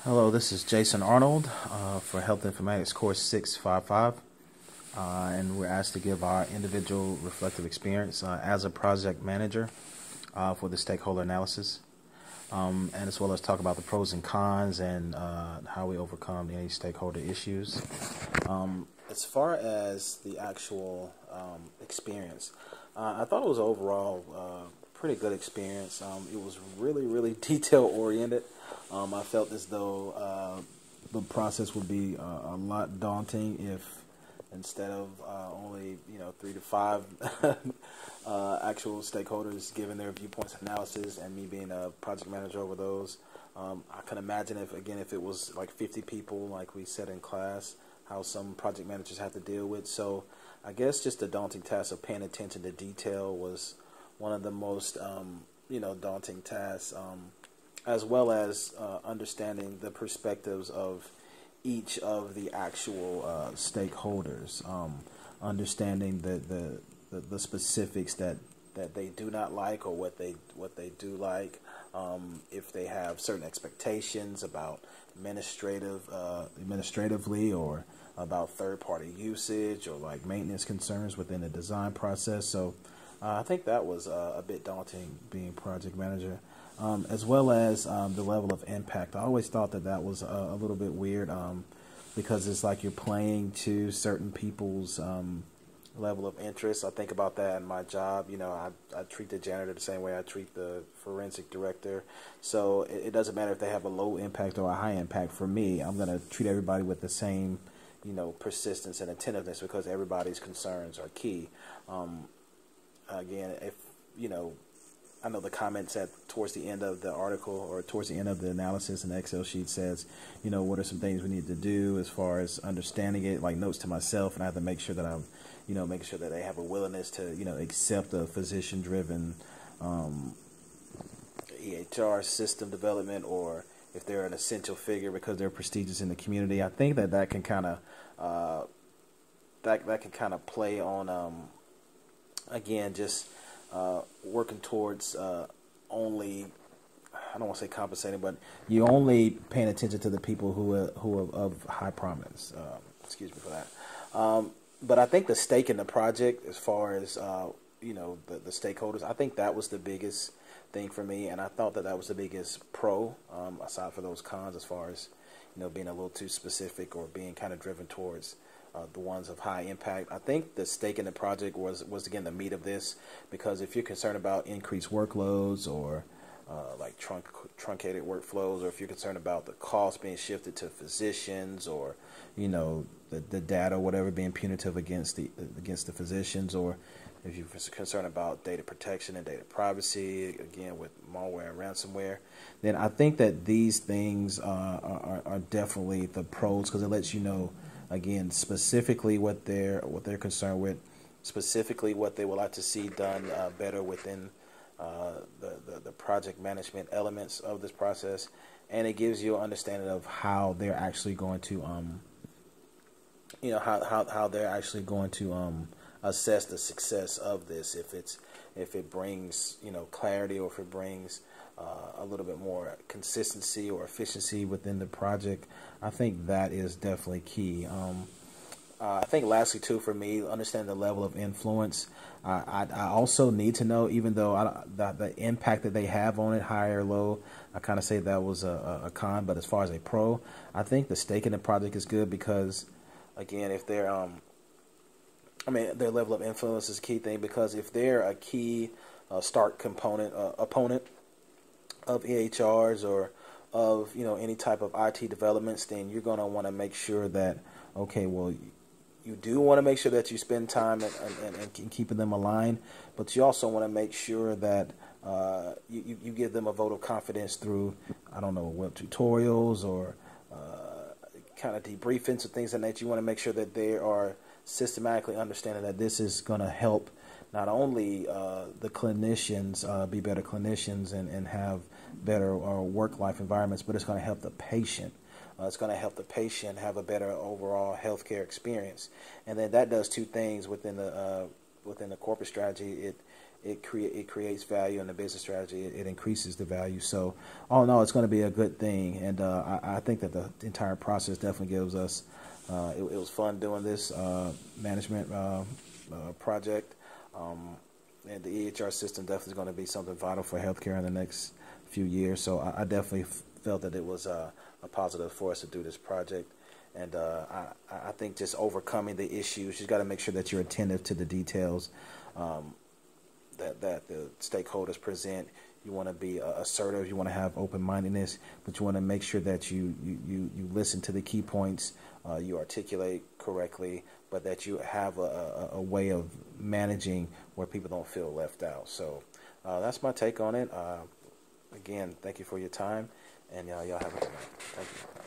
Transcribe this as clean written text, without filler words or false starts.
Hello, this is Jason Arnold for Health Informatics Course 655, and we're asked to give our individual reflective experience as a project manager for the stakeholder analysis, and as well as talk about the pros and cons and how we overcome any stakeholder issues. As far as the actual experience, I thought it was overall pretty good experience. It was really detail oriented. I felt as though the process would be a lot daunting if instead of only 3 to 5 actual stakeholders giving their viewpoints analysis and me being a project manager over those. I can imagine if it was like 50 people like we said in class, how some project managers have to deal with. So I guess just the daunting task of paying attention to detail was one of the most daunting tasks, as well as understanding the perspectives of each of the actual stakeholders, understanding the specifics that they do not like or what they do like, if they have certain expectations about administratively or about third-party usage or like maintenance concerns within the design process. So I think that was a bit daunting being project manager, as well as the level of impact. I always thought that was a little bit weird because it's like you're playing to certain people's level of interest. I think about that in my job. I treat the janitor the same way I treat the forensic director. So it doesn't matter if they have a low impact or a high impact. For me, I'm going to treat everybody with the same persistence and attentiveness because everybody's concerns are key. Again, if I know the comments towards the end of the article or towards the end of the analysis in the Excel sheet says, what are some things we need to do as far as understanding it, like notes to myself, and I have to make sure that I'm, making sure that they have a willingness to, accept a physician-driven EHR system development, or if they're an essential figure because they're prestigious in the community. I think that can kind of that can kind of play on again just working towards only, I don't want to say compensating, but you only paying attention to the people who are of high prominence. Excuse me for that. But I think the stake in the project, as far as the stakeholders, I think that was the biggest thing for me, and I thought that was the biggest pro, aside for those cons, as far as being a little too specific or being kind of driven towards the ones of high impact. I think the stake in the project was again the meat of this, because if you're concerned about increased workloads or like truncated workflows, or if you're concerned about the cost being shifted to physicians, or the data, whatever, being punitive against the physicians, or if you're concerned about data protection and data privacy, again with malware and ransomware, then I think that these things are definitely the pros, because it lets you know, again, specifically what they're concerned with, specifically what they would like to see done better within the project management elements of this process, and it gives you an understanding of how they're actually going to how they're actually going to assess the success of this, if it brings clarity, or if it brings a little bit more consistency or efficiency within the project. I think that is definitely key. I think lastly too, for me, understand the level of influence. I also need to know, even though the impact that they have on it, high or low, I kind of say that was a con. But as far as a pro, I think the stake in the project is good, because again, if they're their level of influence is a key thing, because if they're a key start opponent of EHRs or of any type of IT developments, then you're going to want to make sure that, okay, well, you do want to make sure that you spend time and keeping them aligned, but you also want to make sure that you give them a vote of confidence through, I don't know, web tutorials or kind of debriefings or things like that. You want to make sure that they are systematically understanding that this is going to help not only the clinicians be better clinicians and have better work-life environments, but it's going to help the patient. It's going to help the patient have a better overall healthcare experience. And then that does two things within the corporate strategy. it creates value in the business strategy. It increases the value. So all in all, it's going to be a good thing. And I think that the entire process definitely gives us. It was fun doing this management project. And the EHR system definitely is going to be something vital for healthcare in the next few years. So I definitely felt that it was a positive for us to do this project. And I think just overcoming the issues, you got to make sure that you're attentive to the details that the stakeholders present. You want to be assertive. You want to have open-mindedness, but you want to make sure that you listen to the key points, you articulate correctly, but that you have a way of managing where people don't feel left out. So that's my take on it. Again, thank you for your time, and y'all have a good night. Thank you.